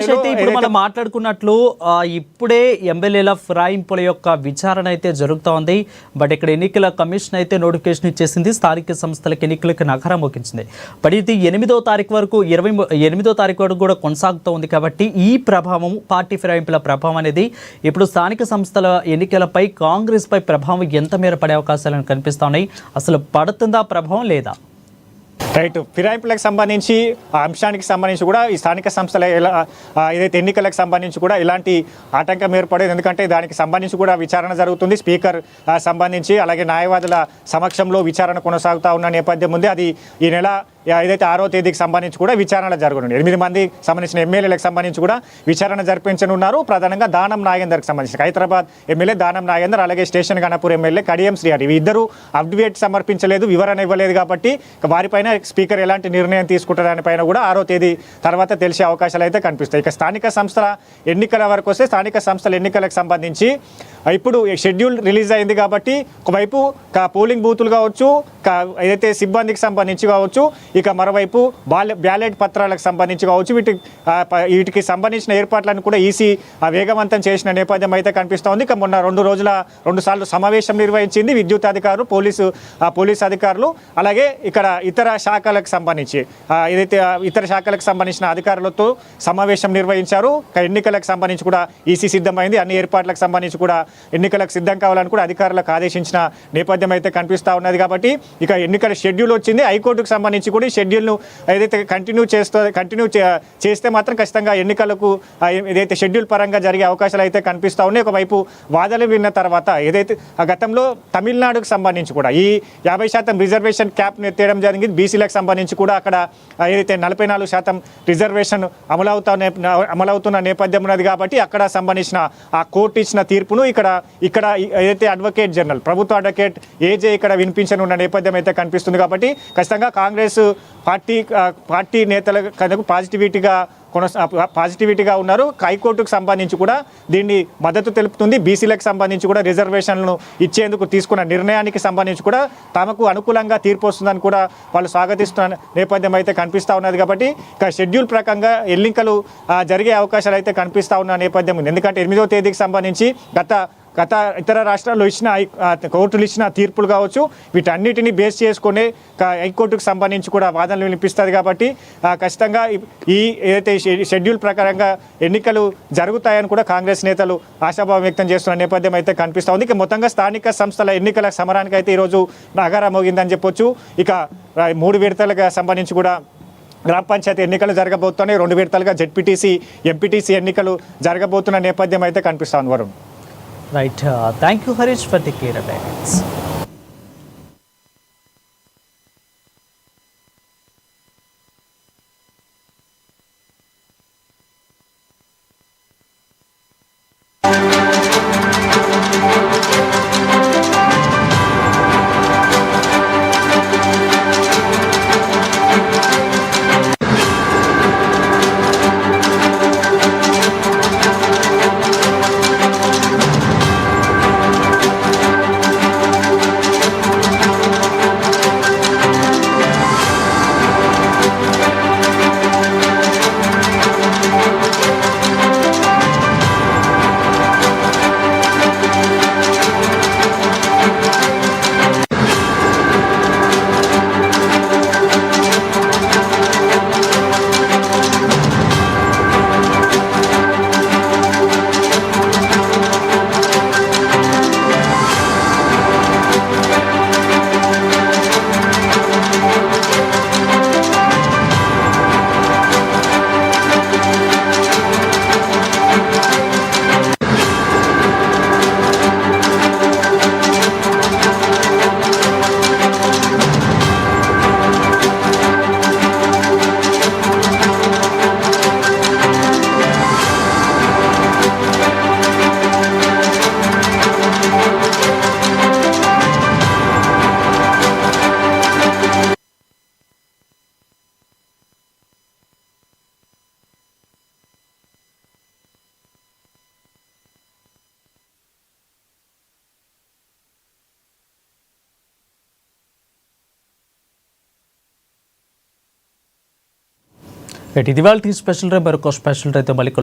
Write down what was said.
అయితే ఇప్పుడు మనం మాట్లాడుకున్నట్లు ఇప్పుడే ఎమ్మెల్యేల ఫిరాయింపుల యొక్క విచారణ అయితే జరుగుతూ ఉంది. బట్ ఇక్కడ ఎన్నికల కమిషన్ అయితే నోటిఫికేషన్ ఇచ్చేసింది, స్థానిక సంస్థలకు ఎన్నికలకు నగరం మోగించింది. బట్ ఇది 8వ తారీఖు వరకు 28వ తారీఖు వరకు కూడా కొనసాగుతూ ఉంది. కాబట్టి ఈ ప్రభావం, పార్టీ ఫిరాయింపుల ప్రభావం అనేది ఇప్పుడు స్థానిక సంస్థల ఎన్నికలపై, కాంగ్రెస్ పై ప్రభావం ఎంత మేర పడే అవకాశాలు కనిపిస్తూ ఉన్నాయి? అసలు పడుతుందా ప్రభావం లేదా? రైట్, ఫిరాయింపులకు సంబంధించి ఆ అంశానికి సంబంధించి కూడా ఈ స్థానిక సంస్థల ఏదైతే ఎన్నికలకు సంబంధించి కూడా ఇలాంటి ఆటంకం ఏర్పడేది. ఎందుకంటే దానికి సంబంధించి కూడా విచారణ జరుగుతుంది. స్పీకర్ సంబంధించి అలాగే న్యాయవాదుల సమక్షంలో విచారణ కొనసాగుతూ ఉన్న నేపథ్యం ఉంది. అది ఈ నెల ఏదైతే 6వ తేదీకి సంబంధించి కూడా విచారణ జరగనుంది. 8 మంది సంబంధించిన ఎమ్మెల్యేలకు సంబంధించి కూడా విచారణ జరిపించనున్నారు. ప్రధానంగా దానం నాగేందర్కి సంబంధించి హైదరాబాద్ ఎమ్మెల్యే దానం నాగేందర్, అలాగే స్టేషన్ గణపూర్ ఎమ్మెల్యే కడియం శ్రీహరి, ఇద్దరు అఫిడవిట్ సమర్పించలేదు, వివరణ ఇవ్వలేదు. కాబట్టి వారిపైన స్పీకర్ ఎలాంటి నిర్ణయం తీసుకుంటారనిపైన కూడా 6వ తేదీ తర్వాత తెలిసే అవకాశాలు అయితే కనిపిస్తాయి. ఇక స్థానిక సంస్థల ఎన్నికల వరకు వస్తే, స్థానిక సంస్థల ఎన్నికలకు సంబంధించి ఇప్పుడు షెడ్యూల్ రిలీజ్ అయింది. కాబట్టి ఒకవైపు పోలింగ్ బూతులు కావచ్చు, ఏదైతే సిబ్బందికి సంబంధించి కావచ్చు, ఇక మరోవైపు బ్యాలెట్ పత్రాలకు సంబంధించి కావచ్చు, వీటికి సంబంధించిన ఏర్పాట్లను కూడా ఈసీ వేగవంతం చేసిన నేపథ్యం అయితే కనిపిస్తోంది. ఇక మొన్న 2 సార్లు సమావేశం నిర్వహించింది విద్యుత్ అధికారులు, పోలీసు అధికారులు, అలాగే ఇక్కడ ఇతర శాఖలకు సంబంధించి ఏదైతే ఇతర శాఖలకు సంబంధించిన అధికారులతో సమావేశం నిర్వహించారు. ఎన్నికలకు సంబంధించి కూడా ఈసీ సిద్ధమైంది. అన్ని ఏర్పాట్లకు సంబంధించి కూడా ఎన్నికలకు సిద్ధం కావాలని కూడా అధికారులకు ఆదేశించిన నేపథ్యం అయితే కనిపిస్తూ ఉన్నది. కాబట్టి ఇక ఎన్నికల షెడ్యూల్ వచ్చింది. హైకోర్టుకు సంబంధించి కూడా ఈ షెడ్యూల్ను ఏదైతే కంటిన్యూ చేస్తే మాత్రం ఖచ్చితంగా ఎన్నికలకు ఏదైతే షెడ్యూల్ పరంగా జరిగే అవకాశాలు అయితే కనిపిస్తూ ఉన్నాయి. ఒకవైపు వాదనలు విన్న తర్వాత ఏదైతే గతంలో తమిళనాడుకు సంబంధించి కూడా ఈ 50% రిజర్వేషన్ క్యాప్ను ఎత్తేయడం జరిగింది. బీసీలకు సంబంధించి కూడా అక్కడ ఏదైతే 44% రిజర్వేషన్ అమలవుతున్న నేపథ్యం ఉన్నది. కాబట్టి అక్కడ సంబంధించిన ఆ కోర్టు ఇచ్చిన తీర్పును ఇక్కడ ఏదైతే అడ్వకేట్ జనరల్, ప్రభుత్వ అడ్వకేట్ ఏజే ఇక్కడ వినిపించనున్న నేపథ్యం అయితే కనిపిస్తుంది. కాబట్టి ఖచ్చితంగా కాంగ్రెస్ పార్టీ నేతలకు పాజిటివిటీగా ఉన్నారు. హైకోర్టుకు సంబంధించి కూడా దీన్ని మద్దతు తెలుపుతుంది. బీసీలకు సంబంధించి కూడా రిజర్వేషన్లను ఇచ్చేందుకు తీసుకున్న నిర్ణయానికి సంబంధించి కూడా తమకు అనుకూలంగా తీర్పు వస్తుందని కూడా వాళ్ళు స్వాగతిస్తున్న నేపథ్యం అయితే కనిపిస్తూ ఉన్నది. కాబట్టి ఇక షెడ్యూల్ ప్రకారంగా ఎన్నికలు జరిగే అవకాశాలు అయితే కనిపిస్తూ ఉన్న నేపథ్యం ఉంది. ఎందుకంటే 8వ తేదీకి సంబంధించి గత ఇతర రాష్ట్రాల్లో కోర్టులు ఇచ్చిన తీర్పులు కావచ్చు, వీటన్నిటిని బేస్ చేసుకునే హైకోర్టుకు సంబంధించి కూడా వాదనలు వినిపిస్తుంది. కాబట్టి ఖచ్చితంగా ఈ ఏదైతే షెడ్యూల్ ప్రకారంగా ఎన్నికలు జరుగుతాయని కూడా కాంగ్రెస్ నేతలు ఆశాభావం వ్యక్తం చేస్తున్న నేపథ్యం అయితే కనిపిస్తూ ఉంది. ఇక మొత్తంగా స్థానిక సంస్థల ఎన్నికల సమరానికి అయితే ఈరోజు నగారా మోగిందని చెప్పొచ్చు. ఇక 3 విడతలుగా సంబంధించి కూడా గ్రామ పంచాయతీ ఎన్నికలు జరగబోతున్నాయి. 2 విడతలుగా జెడ్పీటీసీ, ఎంపీటీసీ ఎన్నికలు జరగబోతున్న నేపథ్యం అయితే కనిపిస్తుంది. Varun. Right. Thank you, Harish, for the care of ఇది వాళ్ళ స్పెషల్ రే మరొక స్పెషల్ రైతే మళ్ళీ